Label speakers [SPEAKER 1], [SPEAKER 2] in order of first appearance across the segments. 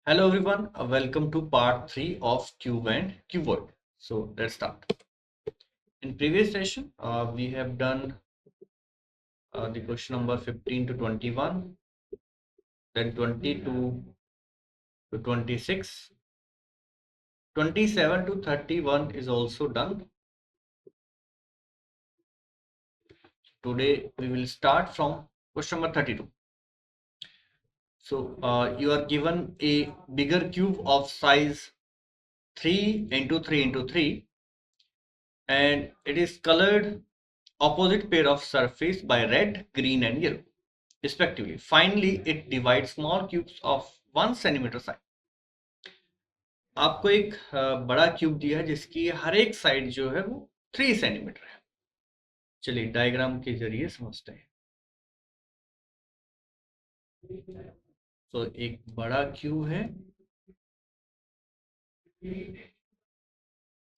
[SPEAKER 1] Hello everyone, welcome to part 3 of Cube and Cuboid. So let's start. In previous session, we have done the question number 15 to 21, then 22 to 26, 27 to 31 is also done. Today we will start from question number 32. So you are given a bigger cube of size 3 into 3 into 3 and it is colored opposite pair of surface by red, green and yellow respectively. Finally, it divides small cubes of 1 centimeter size. आपको एक बड़ा cube दिया है जिसकी हर एक side जो है वो 3 सेंटीमीटर है. चलिए डायग्राम के जरिए समझते हैं. तो एक बड़ा क्यूब है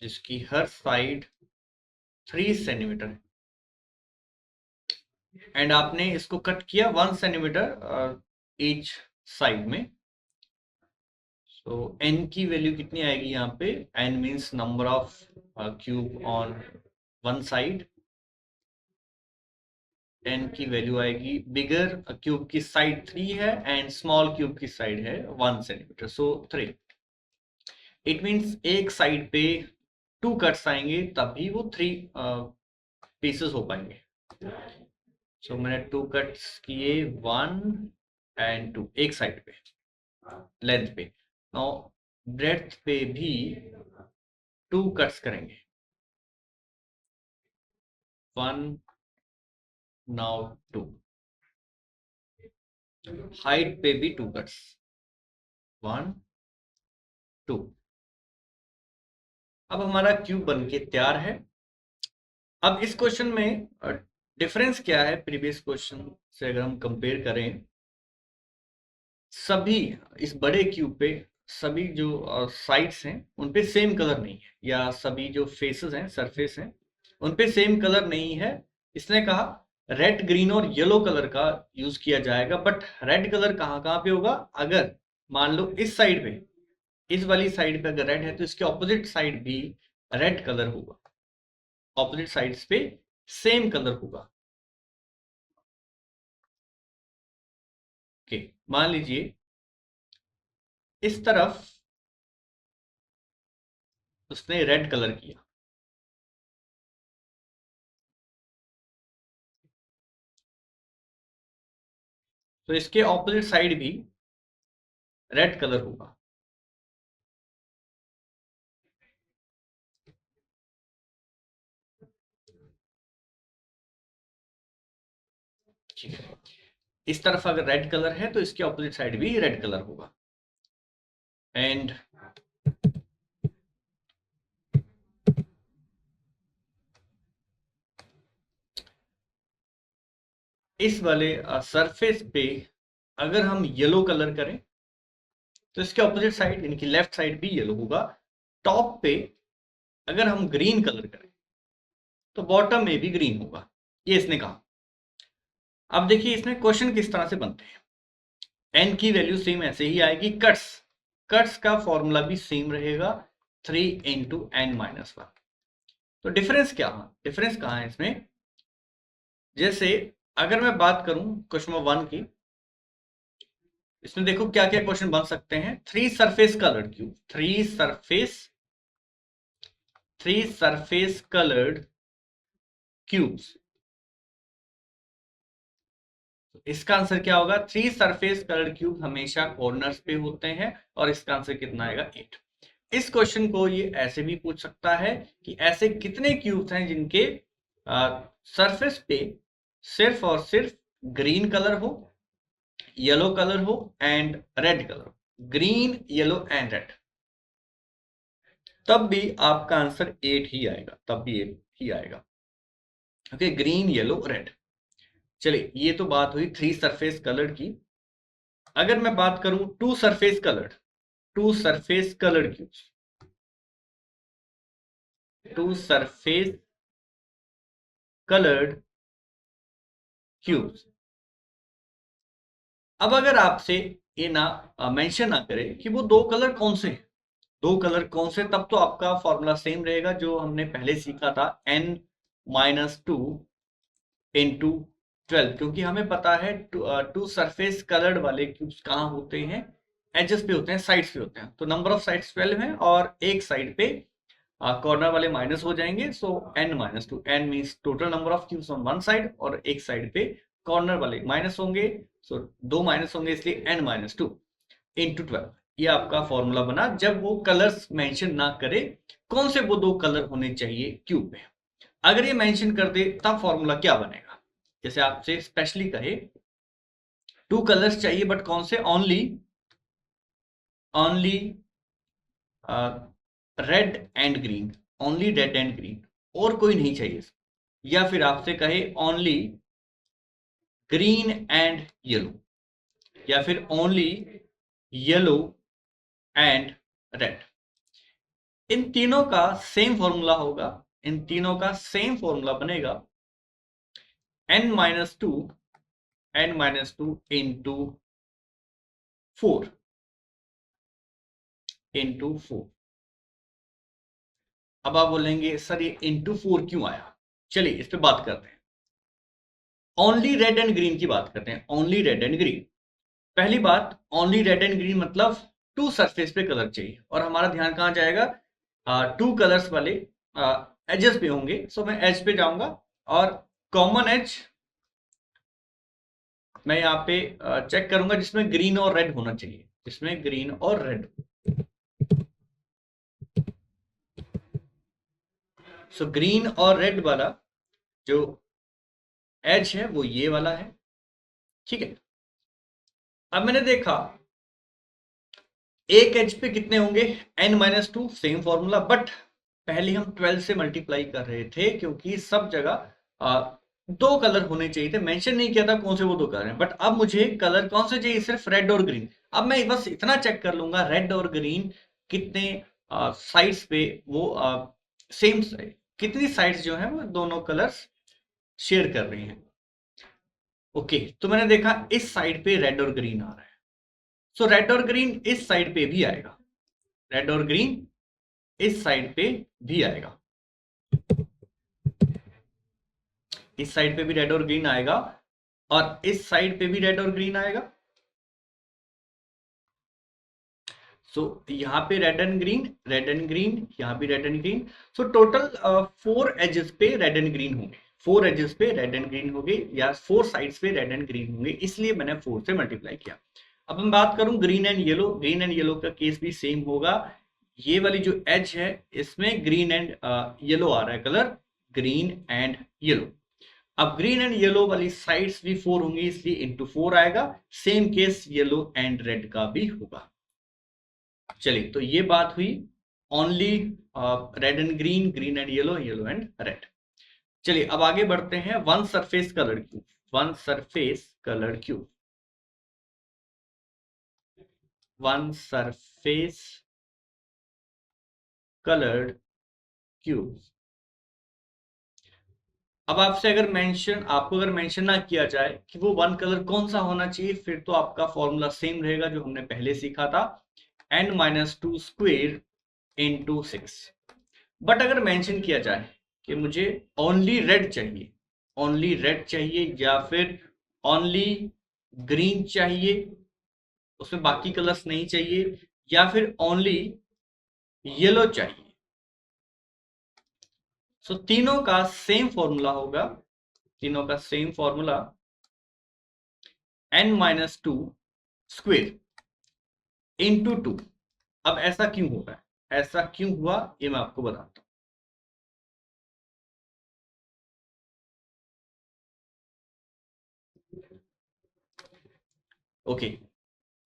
[SPEAKER 1] जिसकी हर साइड 3 सेंटीमीटर है एंड आपने इसको कट किया 1 सेंटीमीटर ईच साइड में. तो n की वैल्यू कितनी आएगी यहाँ पे? n means number of cube on one side. n की वैल्यू आएगी, बिगर क्यूब की साइड 3 है एंड स्मॉल क्यूब की साइड है 1 सेंटीमीटर, सो 3. इट मीन्स एक साइड पे 2 कट्स आएंगे तभी वो 3 पीसेस हो पाएंगे. सो मैंने 2 कट्स किए, 1 एंड 2 एक साइड पे लेंथ पे. नाउ ब्रेड्थ पे भी 2 कट्स करेंगे, 1 नाउ 2. हाइट पे भी 2 कट्स, 1 2. अब हमारा क्यूब बनके तैयार है. अब इस क्वेश्चन में डिफरेंस क्या है प्रीवियस क्वेश्चन से अगर हम कंपेयर करें? सभी इस बड़े क्यूब पे सभी जो साइड्स हैं उन पे सेम कलर नहीं है, या सभी जो फेसेस हैं, सरफेस हैं, उन पे सेम कलर नहीं है. इसने कहा रेड, ग्रीन और येलो कलर का यूज किया जाएगा. बट रेड कलर कहाँ कहाँ पे होगा? अगर मान लो इस साइड पे, इस वाली साइड पे अगर रेड है तो इसके ऑपोजिट साइड भी रेड कलर होगा. ऑपोजिट साइड्स पे सेम कलर होगा. ओके, मान लीजिए इस तरफ उसने रेड कलर किया, तो इसके ऑपोजिट साइड भी रेड कलर होगा. ठीक है, इस तरफ अगर रेड कलर है तो इसके ऑपोजिट साइड भी रेड कलर होगा. एंड इस वाले सरफेस पे अगर हम येलो कलर करें तो इसके ऑपोजिट साइड यानी कि लेफ्ट साइड भी येलो होगा. टॉप पे अगर हम ग्रीन कलर करें तो बॉटम में भी ग्रीन होगा. ये इसने कहा. अब देखिए इसमें क्वेश्चन किस तरह से बनते हैं. n की वैल्यू सेम ऐसे ही आएगी. कट्स का फॉर्मूला भी सेम रहेगा, 3 इंटू n माइनस 1. तो डिफरेंस क्या है? डिफरेंस कहाँ है इसमें? जैसे अगर मैं बात करूं क्वेश्चन नंबर 1 की, इसमें देखो क्या क्या क्वेश्चन बन सकते हैं. Three surface coloured cube, three surface coloured cubes. इसका आंसर क्या होगा? थ्री सरफेस कलर्ड क्यूब हमेशा कॉर्नर्स पे होते हैं और इसका आंसर कितना आएगा? 8. इस क्वेश्चन को ये ऐसे भी पूछ सकता है कि ऐसे कितने क्यूब्स हैं जिनके सरफेस पे सिर्फ और सिर्फ ग्रीन कलर हो, येलो कलर हो and red colour. Green, yellow and red. तब भी आपका आंसर 8 ही आएगा, तब भी 8 ही आएगा. Okay, green, yellow, red. चलिए ये तो बात हुई थ्री सरफेस कलर्ड की. अगर मैं बात करूं two surface coloured cubes, two surface coloured cubes. अब अगर आपसे ये ना मेंशन ना करे कि वो दो कलर कौन से हैं, दो कलर कौन से, तब तो आपका फॉर्मूला सेम रहेगा जो हमने पहले सीखा था, n-2 इंटू 12, क्योंकि हमें पता है टू सरफेस कलर्ड वाले क्यूब्स कहाँ होते हैं, एजेस पे होते हैं, साइड्स पे होते हैं। तो नंबर ऑफ साइड्स 12 है और एक साइड पे कॉर्नर वाले माइनस हो जाएंगे, सो n-2, n means total number of cubes on one side, और एक साइड पे कॉर्नर वाले माइनस होंगे, सो दो माइनस होंगे, इसलिए n-2 इंटू 12। ये आपका फॉर्मूला बना जब वो कलर्स मेंशन ना करे कौन से वो दो कलर होने चाहिए क्यूब में। अगर ये मेंशन कर दे तब फॉर्मूला क्या बनेगा, जैसे आपसे स्पेशली कहे टू कलर्स चाहिए बट कौन से, only only red and green, only red and green, और कोई नहीं चाहिए, या फिर आपसे कहे ओनली ग्रीन एंड येलो, या फिर ओनली येलो एंड रेड। इन तीनों का सेम फॉर्मूला होगा, इन तीनों का सेम फॉर्मूला बनेगा n-2 इंटू 4 इंटू 4। अब आप बोलेंगे सर ये इंटू 4 क्यों आया, चलिए इस पे बात करते हैं। ओनली रेड एंड ग्रीन की बात करते हैं, ओनली रेड एंड ग्रीन। पहली बात, ओनली रेड एंड ग्रीन मतलब टू सरफेस पे कलर चाहिए, और हमारा ध्यान कहाँ जाएगा, टू कलर्स वाले एजेस पे होंगे, सो मैं एज पे जाऊंगा, और कॉमन एज मैं यहाँ पे चेक करूंगा जिसमें ग्रीन और रेड होना चाहिए, जिसमें ग्रीन और रेड। सो ग्रीन और रेड वाला जो एज है वो ये वाला है, ठीक है। अब मैंने देखा एक एज पे कितने होंगे, n-2, सेम फॉर्मूला, बट पहले हम 12 से मल्टीप्लाई कर रहे थे क्योंकि सब जगह दो कलर होने चाहिए थे, मेंशन नहीं किया था कौन से वो दो कलर हैं, बट अब मुझे कलर कौन से चाहिए, सिर्फ रेड और ग्रीन। अब मैं बस इतना चेक कर लूंगा रेड और ग्रीन कितने साइड्स पे वो सेम, कितनी साइड्स जो है वो दोनों कलर्स शेयर कर रही हैं। ओके, तो मैंने देखा इस साइड पे रेड और ग्रीन आ रहा है, सो रेड और ग्रीन इस साइड पे भी आएगा, रेड और ग्रीन इस साइड पे भी आएगा, इस साइड पे भी रेड और ग्रीन आएगा, और इस साइड पे भी रेड और ग्रीन आएगा। सो यहाँ पे रेड एंड ग्रीन, यहाँ भी red and green, so total 4 edges पे रेड एंड ग्रीन होंगे, 4 एजेस पे रेड एंड ग्रीन होंगे, या 4 साइड्स पे रेड एंड ग्रीन होंगे, इसलिए मैंने 4 से मल्टीप्लाई किया। अब मैं बात करूं green and yellow, green and yellow का केस भी सेम होगा, ये वाली जो एज है इसमें ग्रीन एंड येलो आ रहा है कलर, ग्रीन एंड येलो। अब ग्रीन एंड येलो वाली साइड्स भी 4 होंगी, इसलिए इंटू 4 आएगा, same case yellow and red का भी होगा। चलिए, तो ये बात हुई only red and green, green and yellow, yellow and red. चलिए अब आगे बढ़ते हैं, one surface coloured cube, one surface coloured cube, one surface coloured cube. अब आपसे अगर मेंशन, आपको अगर मेंशन ना किया जाए कि वो वन कलर कौन सा होना चाहिए, फिर तो आपका फॉर्मूला सेम रहेगा जो हमने पहले सीखा था, n-2 स्क्वेयर इंटू 6। बट अगर मेंशन किया जाए कि मुझे ओनली रेड चाहिए, ओनली रेड चाहिए, या फिर ओनली ग्रीन चाहिए, उसमें बाकी कलर्स नहीं चाहिए, या फिर ओनली येलो चाहिए, सो तीनों का सेम फॉर्मूला होगा, तीनों का same formula n-2 square into 2। अब ऐसा क्यों हो रहा है, ऐसा क्यों हुआ ये मैं आपको बताता हूं। ओके,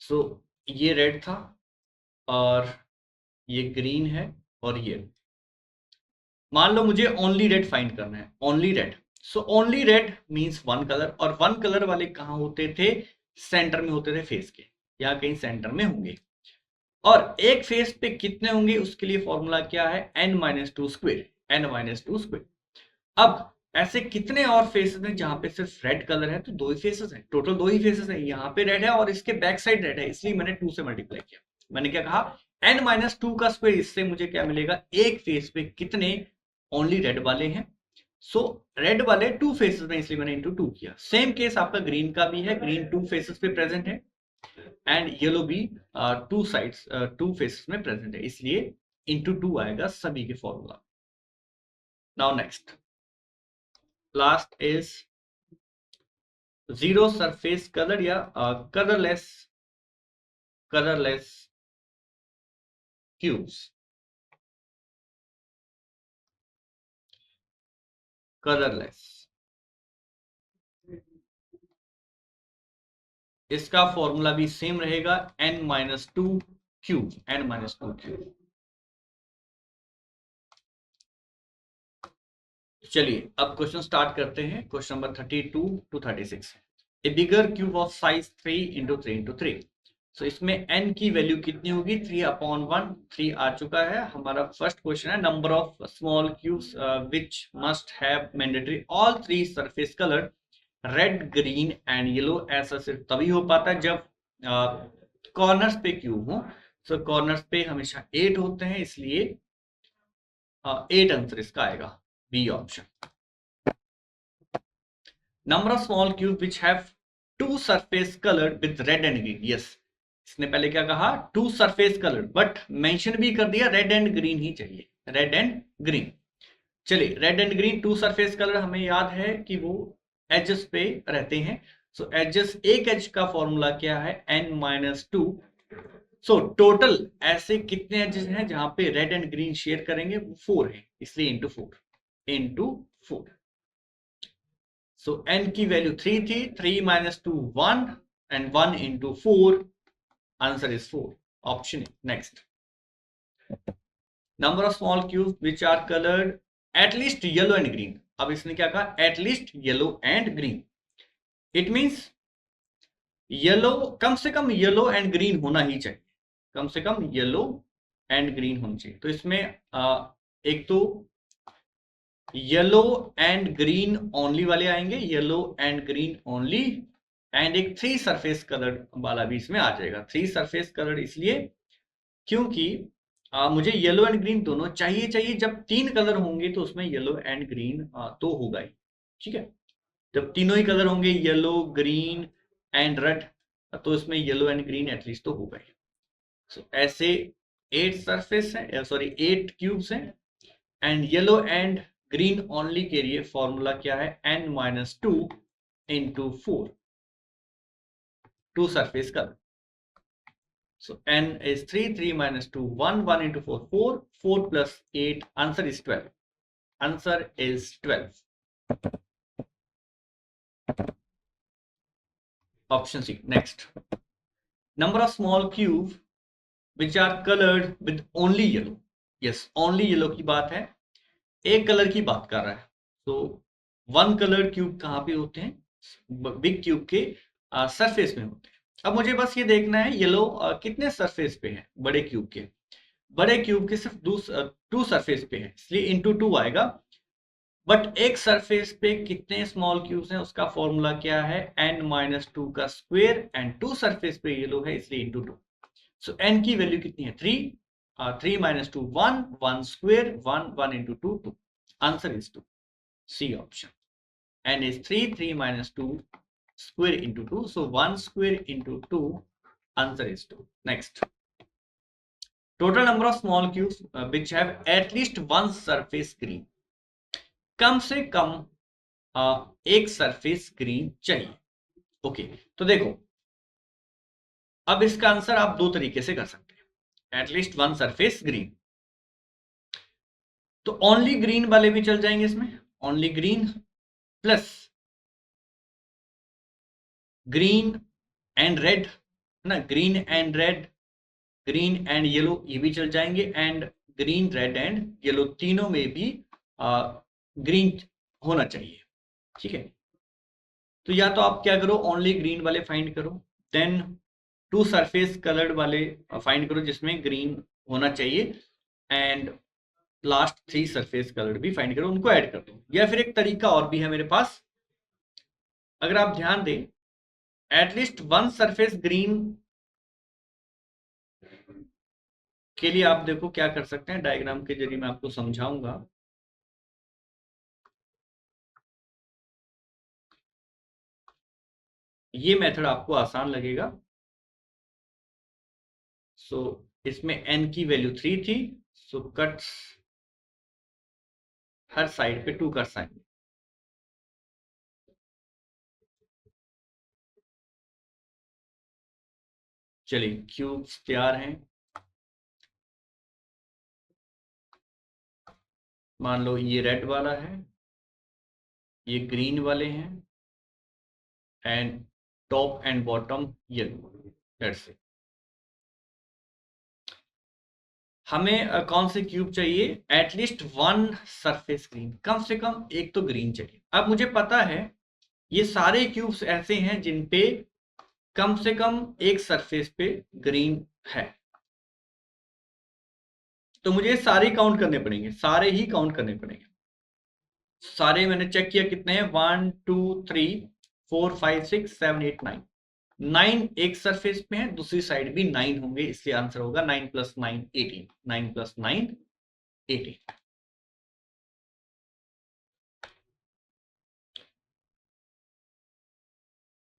[SPEAKER 1] सो ये रेड था, और ये ग्रीन है, और ये, मान लो मुझे ओनली रेड फाइंड करना है, only red, so only red means one colour, और वन कलर वाले कहां होते थे, सेंटर में होते थे फेस के, या कहीं सेंटर में होंगे, और एक फेस पे कितने होंगे उसके लिए फॉर्मूला क्या है, n-2 स्क्वेयर, n-2 स्क्वेयर। अब ऐसे कितने और फेसेस हैं जहां पे सिर्फ रेड कलर है? तो 2 ही फेसेस हैं, टोटल 2 ही फेसेस हैं। यहाँ पे रेड है और इसके बैक साइड रेड है, इसलिए मैंने 2 से मल्टीप्लाई किया। मैंने क्या कहा, n-2 का स्क्वायर, इससे मुझे क्या मिलेगा, एक फेस पे कितने ओनली रेड वाले हैं। सो रेड वाले 2 फेसेस में, इसलिए मैंने इंटू 2 किया। सेम केस आपका ग्रीन का भी है, ग्रीन 2 फेसेस पे प्रेजेंट है एंड येलो भी 2 साइड्स 2 फेसेस में प्रेजेंट है, इसलिए इंटू 2 आएगा सभी के formula. Now next, last is zero surface colour या कलरलेस क्यूब्स। कलरलेस, इसका फॉर्मूला भी सेम रहेगा, n-2 क्यूब, n-2 क्यूब। चलिए अब क्वेश्चन स्टार्ट करते हैं। Question number 32 to 36। A bigger cube of size 3 into 3 into 3। So इसमें n की वैल्यू कितनी होगी, 3/1। 3 आ चुका है। हमारा फर्स्ट क्वेश्चन है, number of small cubes which must have mandatory all 3 surface colour red, green and yellow. ऐसा सिर्फ तभी हो पाता है जब कॉर्नर्स पे क्यूब हो। सो कॉर्नर्स पे हमेशा 8 होते हैं, इसलिए 8 आंसर इसका आएगा, B option. Number of small cube which have 2 surface colour with red and green. Yes, इसने पहले क्या कहा, 2 सरफेस कलर, बट मेंशन भी कर दिया रेड एंड ग्रीन ही चाहिए, रेड एंड ग्रीन। चलिए, red and green 2 surface colour, हमें याद है कि वो एजेस पे रहते हैं। सो एजेस, एक एज का फॉर्मूला क्या है, n-2। सो टोटल ऐसे कितने एजेस हैं जहां पे रेड एंड ग्रीन शेयर करेंगे, वो 4 है, इसलिए इंटू 4। सो n की वैल्यू 3 थी, 3 - 2 1 and 1 into 4, answer is 4, option A. Next, number of small cube which are coloured at least yellow and green. अब इसने क्या कहा, at least yellow and green. It means yellow, कम से कम येलो एंड ग्रीन होना ही चाहिए, कम से कम येलो एंड ग्रीन होना चाहिए। तो इसमें एक तो येलो एंड ग्रीन ओनली वाले आएंगे, yellow and green only, and एक 3 सरफेस कलर वाला भी इसमें आ जाएगा। 3 सरफेस कलर इसलिए क्योंकि मुझे येलो एंड ग्रीन दोनों चाहिए। जब 3 कलर होंगे तो उसमें येलो एंड ग्रीन तो होगा ही, ठीक है। जब तीनों ही कलर होंगे, येलो, ग्रीन एंड रेड, तो इसमें येलो एंड ग्रीन एटलीस्ट तो होगा ही। सो ऐसे 8 सरफेस है, सॉरी 8 क्यूब्स हैं, and yellow and green only के लिए फॉर्मूला क्या है, n-2 into 4, 2 surface colour. So n is 3, 3 - 2 1, 1 into 4 4, 4 plus 8, answer is 12. Answer is 12. Option C. Next, number of small cube which are colored with only yellow. Yes, only yellow की बात है, एक colour की बात कर रहा है। तो 1 कलर क्यूब कहाँ पे होते हैं, बिग क्यूब के सरफेस में होते हैं। अब मुझे बस ये देखना है येलो कितने सरफेस पे है, बड़े क्यूब के, बड़े क्यूब के सिर्फ 2 सरफेस पे है, इसलिए इंटू 2 आएगा। बट एक सरफेस पे कितने स्मॉल क्यूब्स हैं, उसका फॉर्मूला क्या है, n-2 का स्क्वायर, एंड 2 सरफेस पे येलो है, इसलिए इंटू 2। सो n की वैल्यू कितनी है, 3, 3 - 2 1, 1 square, 1, 1 into 2 2, answer is 2, C option. n is 3, 3 - 2 square into 2, so 1 square into 2, answer is 2. Next, total number of small cubes which have at least one surface green. कम से कम एक surface green चाहिए। Okay, तो देखो, अब इसका answer आप 2 तरीके से कर सकते हैं, एटलीस्ट 1 सरफेस ग्रीन। तो ओनली ग्रीन वाले भी चल जाएंगे इसमें, only green plus green and red, ना, green and red, green and yellow, ये भी चल जाएंगे, and green, red and yellow तीनों में भी ग्रीन होना चाहिए, ठीक है। तो या तो आप क्या करो, ओनली ग्रीन वाले फाइंड करो, देन 2 सरफेस कलर्ड वाले फाइंड करो जिसमें ग्रीन होना चाहिए, एंड लास्ट 3 सरफेस कलर भी फाइंड करो, उनको ऐड कर दो। या फिर एक तरीका और भी है मेरे पास, अगर आप ध्यान दें, एटलीस्ट 1 सरफेस ग्रीन के लिए आप देखो क्या कर सकते हैं, डायग्राम के जरिए मैं आपको समझाऊंगा। ये मेथड आपको आसान लगेगा। सो इसमें n की वैल्यू 3 थी, सो कट्स हर साइड पे 2 कट्स आएंगे। चलिए क्यूब्स तैयार हैं। मान लो ये रेड वाला है, ये ग्रीन वाले हैं, and top and bottom yellow. That's it. हमें कौन से क्यूब चाहिए? एटलीस्ट 1 सरफेस ग्रीन, कम से कम एक तो ग्रीन चाहिए। अब मुझे पता है ये सारे क्यूब्स ऐसे हैं जिन पे कम से कम एक सरफेस पे ग्रीन है, तो मुझे सारे काउंट करने पड़ेंगे, सारे ही काउंट करने पड़ेंगे। सारे मैंने चेक किया कितने हैं, 1 2 3 4 5 6 7 8 9। 9 एक सरफेस पे है, दूसरी साइड भी 9 होंगे, इसलिए आंसर होगा 9 + 9 18। 9 + 9 18।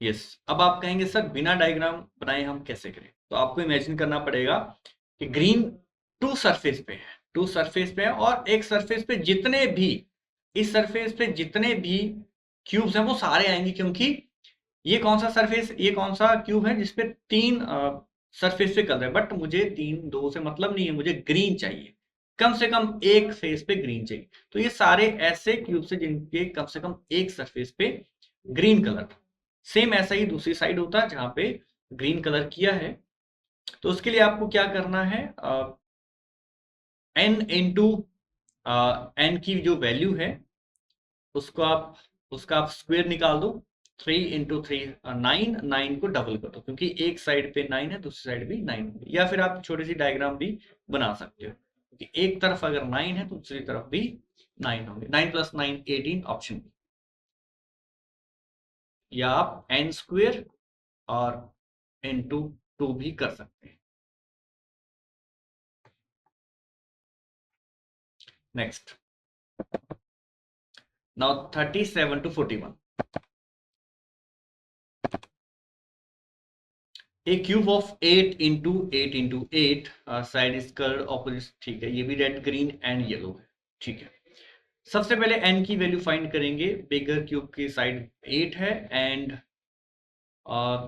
[SPEAKER 1] यस। अब आप कहेंगे सर बिना डायग्राम बनाए हम कैसे करें? तो आपको इमेजिन करना पड़ेगा कि ग्रीन 2 सरफेस पे है, 2 सरफेस पे है, और एक सरफेस पे जितने भी, इस सरफेस पे जितने भी क्यूब्स हैं वो सारे आएंगे, क्योंकि ये कौन सा सरफेस, ये कौन सा क्यूब है जिसपे 3 सरफेस पे कलर है, बट मुझे 3 2 से मतलब नहीं है, मुझे ग्रीन चाहिए, कम से कम एक फेस पे ग्रीन चाहिए। तो ये सारे ऐसे क्यूब है जिनके कम से कम एक सरफेस पे ग्रीन कलर था। सेम ऐसा ही दूसरी साइड होता है जहां पे ग्रीन कलर किया है। तो उसके लिए आपको क्या करना है, n इंटू n की जो वैल्यू है उसको आप, उसका आप स्क्वायर निकाल दो। 3 इंटू 3 9, 9 को डबल कर दो, क्योंकि एक साइड पे 9 है, दूसरी साइड भी 9 होगी। या फिर आप छोटी सी डायग्राम भी बना सकते हो, क्योंकि एक तरफ अगर 9 है तो दूसरी तरफ भी 9 होंगे। 9 + 9 18 ऑप्शन बी। या आप n स्क्वायर और इंटू 2 भी कर सकते हैं। Next, now 37 to 41। A cube of 8 into 8 into 8 side is coloured opposite. ठीक है, ये भी रेड ग्रीन एंड येलो है। ठीक है, सबसे पहले n की वैल्यू फाइंड करेंगे। बिगर क्यूब की साइड 8 है and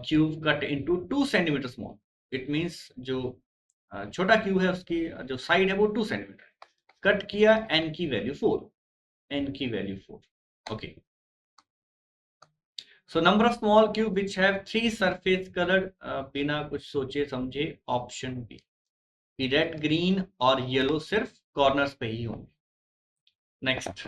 [SPEAKER 1] cube cut into 2 centimetre small. It means जो छोटा क्यूब है उसकी जो साइड है वो 2 सेंटीमीटर। कट किया, n की वैल्यू 4, n की value 4। Okay, so number of small cube which have 3 surface coloured, बिना कुछ सोचे समझे ऑप्शन बी, रेड ग्रीन और येलो सिर्फ कॉर्नर्स पे ही होंगे। Next,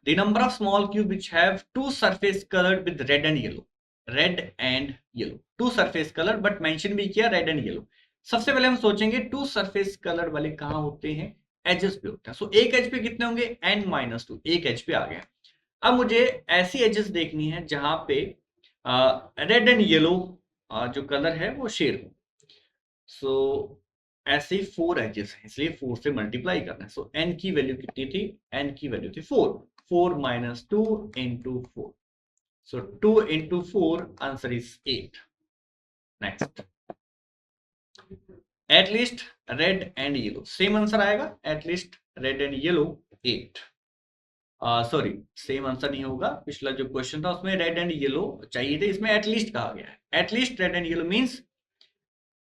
[SPEAKER 1] the number of small cube which have 2 surface coloured with red and yellow. Red and yellow, 2 surface colour, but mention भी किया रेड एंड येलो। सबसे पहले हम सोचेंगे 2 सरफेस कलर वाले कहां होते हैं? एजेस पे होते हैं। सो एक एज पे कितने होंगे? n-2, एक एज पे आ गया। अब मुझे ऐसी एजेस देखनी है जहां पे रेड एंड येलो जो कलर है वो शेड हो। सो ऐसे ही 4 एजेस हैं, इसलिए 4 से मल्टीप्लाई करना है। सो n की वैल्यू कितनी थी? n की वैल्यू थी 4। 4 - 2 into 4। So 2 into 4, answer is 8. Next, at least red and yellow, same answer आएगा। at least red and yellow 8। Sorry, same answer नहीं होगा, पिछला जो क्वेश्चन था उसमें रेड एंड येलो चाहिए थे, इसमें एटलीस्ट कहा गया है। At least red and yellow means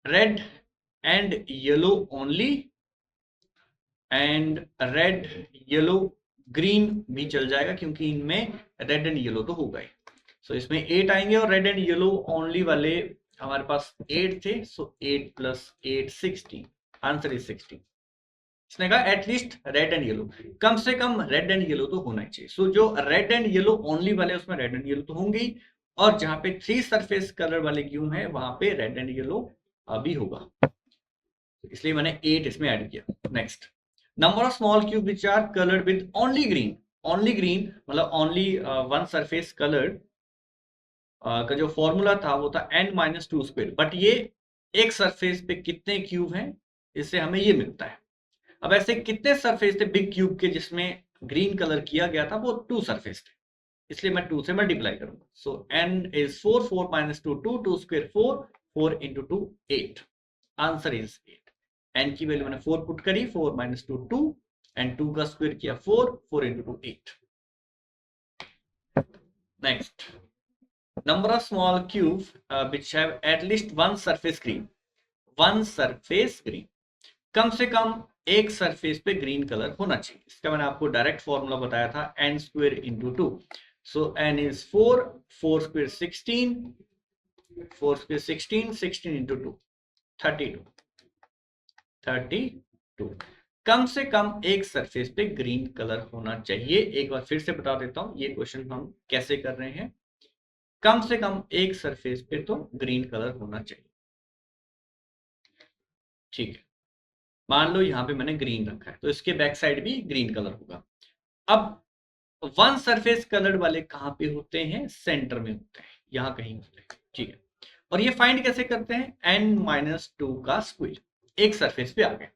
[SPEAKER 1] red and yellow only, and red yellow green भी चल जाएगा, क्योंकि इनमें रेड एंड येलो तो होगा ही। सो इसमें 8 आएंगे, और रेड एंड येलो ओनली वाले हमारे पास 8 थे। सो 8 + 8 16, आंसर इज 16। इसने कहा एटलीस्ट रेड एंड येलो, कम से कम रेड एंड येलो तो होना चाहिए। सो जो रेड एंड येलो ओनली वाले उसमें रेड एंड येलो तो होंगे ही, और जहां पे 3 सरफेस कलर वाले क्यूब है वहां पे रेड एंड येलो भी होगा, इसलिए मैंने 8 इसमें ऐड किया। Next, number of small cube which are coloured with only green, only green मतलब ओनली वन सरफेस कलर्ड का जो फॉर्मूला था वो था n-2 स्क्वायर, बट ये एक सरफेस पे कितने क्यूब हैं इससे हमें ये मिलता है। अब ऐसे कितने सरफेस थे बिग क्यूब के जिसमें ग्रीन कलर किया गया था, वो 2 सरफेस थे, इसलिए मैं 2 से मल्टीप्लाई करूंगा। सो n is 4, 4 - 2 2, 2 square 4, 4 into 2 8, answer is 8। n की वैल्यू मैंने 4 पुट करी, 4 - 2 2 एंड 2 का स्क्वायर किया 4, 4 into 2 8। Next, number of small cubes which have at least one surface green, one surface green, कम से कम एक सरफेस पे ग्रीन कलर होना चाहिए। इसका मैंने आपको डायरेक्ट फॉर्मूला बताया था n square into 2। So n is 4, 4 square 16, 4 square 16, 16 into 2 32, 32। कम से कम एक सरफेस पे ग्रीन कलर होना चाहिए। एक बार फिर से बता देता हूं ये क्वेश्चन हम कैसे कर रहे हैं। कम से कम एक सरफेस पे तो ग्रीन कलर होना चाहिए, ठीक है। मान लो यहाँ पे मैंने ग्रीन रखा है तो इसके बैक साइड भी ग्रीन कलर होगा। अब वन सरफेस कलर्ड वाले कहाँ पे होते हैं? सेंटर में होते हैं, यहाँ कहीं होते हैं, ठीक है। और ये फाइंड कैसे करते हैं? n-2 का स्क्वायर, एक सरफेस पे आ गए,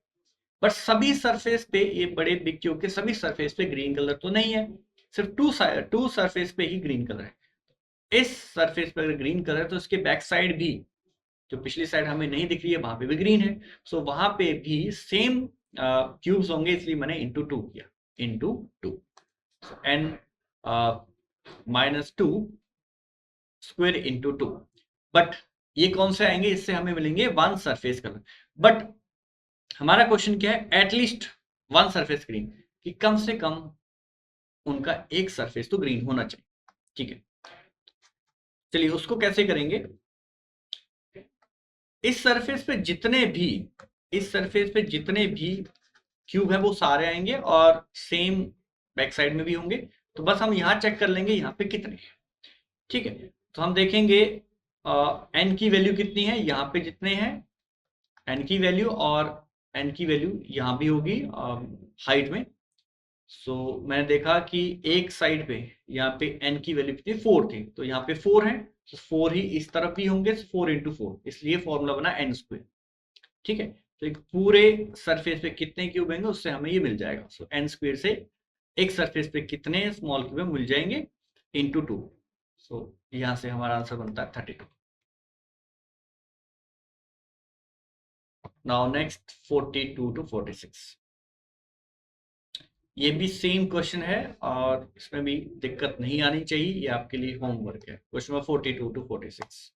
[SPEAKER 1] बट सभी सरफेस पे, ये बड़े बिग क्यूब के सभी सरफेस पे ग्रीन कलर तो नहीं है, सिर्फ टू सरफेस पे ही ग्रीन कलर है। इस सरफेस पे अगर ग्रीन कलर है तो इसके बैक साइड भी, जो पिछली साइड हमें नहीं दिख रही है, वहां पे भी ग्रीन है। सो वहां पे भी सेम क्यूब्स होंगे, इसलिए मैंने इंटू 2 किया, into 2। n -2 square into 2। But ये कौन से आएंगे? इससे हमें मिलेंगे वन सरफेस कलर। बट हमारा क्वेश्चन क्या है? एटलीस्ट वन सरफेस ग्रीन, कि कम से कम उनका एक सरफेस तो ग्रीन होना चाहिए, ठीक है। चलिए उसको कैसे करेंगे? इस सरफेस पे जितने भी, इस सरफेस पे जितने भी क्यूब है वो सारे आएंगे और सेम बैक साइड में भी होंगे। तो बस हम यहाँ चेक कर लेंगे यहाँ पे कितने हैं, ठीक है। तो हम देखेंगे n की वैल्यू कितनी है, यहाँ पे जितने हैं n की वैल्यू, और n की वैल्यू यहाँ भी होगी हाइट में। सो मैंने देखा कि एक साइड पे यहाँ पे n की वैल्यू कितनी, 4 थी, तो यहाँ पे 4 है, तो 4 ही इस तरफ भी होंगे, 4 इंटू 4, इसलिए फॉर्मूला बना n स्क्वायर, ठीक है। तो एक पूरे सरफेस पे कितने क्यूब होंगे उससे हमें ये मिल जाएगा। सो n स्क्वायर से एक सरफेस पे कितने स्मॉल क्यूब मिल जाएंगे, इंटू 2। सो यहां से हमारा आंसर बनता है 32। नाउ नेक्स्ट 42 to 46, ये भी सेम क्वेश्चन है और इसमें भी दिक्कत नहीं आनी चाहिए, ये आपके लिए होमवर्क है। Question number 42 to 46।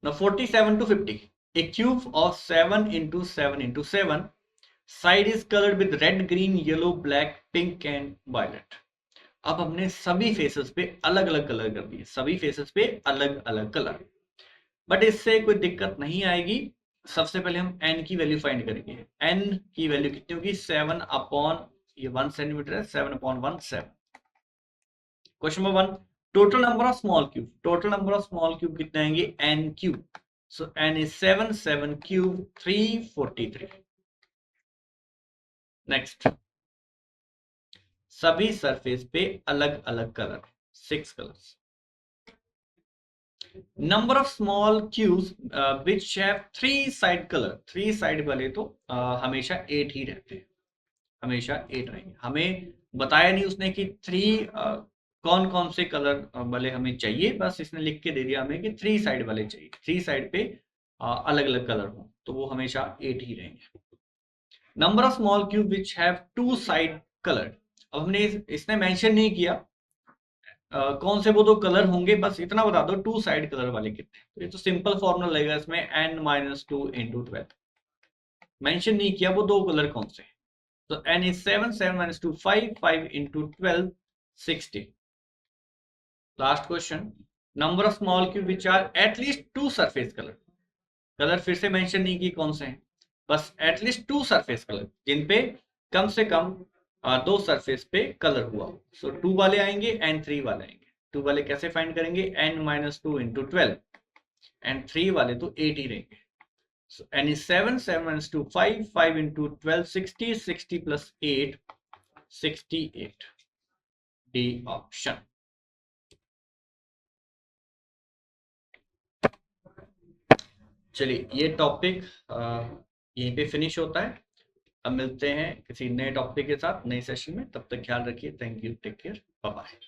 [SPEAKER 1] Now 47 to 50, a cube of 7 into 7 into 7 side is colored with red, green, yellow, black, pink and violet। अब हमने सभी फेसेस पे अलग अलग कलर कर दिए, सभी फेसेस पे अलग अलग कलर, बट इससे कोई दिक्कत नहीं आएगी। सबसे पहले हम n की वैल्यू फाइंड करेंगे। n की वैल्यू कितनी होगी? 7 अपॉन, ये 1 सेंटीमीटर है, 7 upon 1 7। Question number 1, total number of small cube, total number of small cube कितने आएंगे? n cube. So n is 7, 7 cube 343। Next, सभी सरफेस पे अलग अलग colour, 6 colours. Number of small cubes which have 3 side colour, 3 side वाले तो हमेशा 8 ही रहते हैं, हमेशा 8 रहेंगे। हमें बताया नहीं उसने कि 3 कौन कौन से कलर वाले हमें चाहिए, बस इसने लिख के दे दिया हमें कि 3 साइड वाले चाहिए, 3 साइड पे अलग अलग कलर हो, तो वो हमेशा 8 ही रहेंगे। Number of small cube which have 2 side colour, अब हमने इसने मेंशन नहीं किया कौन से वो दो कलर होंगे, बस इतना बता दो 2 साइड कलर वाले कितने। तो ये तो सिंपल फॉर्मूला लगेगा इसमें, n-2 into 12। मेंशन नहीं किया वो दो कलर कौन से, तो n is 7, 7 - 2 5, 5 into 12 60। Last question, number of small cube which are at least 2 surface colour, colour फिर से मेंशन नहीं की कौन से हैं, बस एटलीस्ट 2 सरफेस कलर जिन पे कम से कम 2 सरफेस पे कलर हुआ। सो 2 वाले आएंगे एंड 3 वाले आएंगे। 2 वाले कैसे फाइंड करेंगे? n - 2 into 12 एंड 3 वाले तो 8 ही रहेंगे। So n is 7, 7 is to 5, 5 into 12, 60, 60 plus 8, 68. D option. चलिए ये टॉपिक यहीं पे फिनिश होता है। अब मिलते हैं किसी नए टॉपिक के साथ नए सेशन में, तब तक ख्याल रखिए। Thank you, take care, bye bye.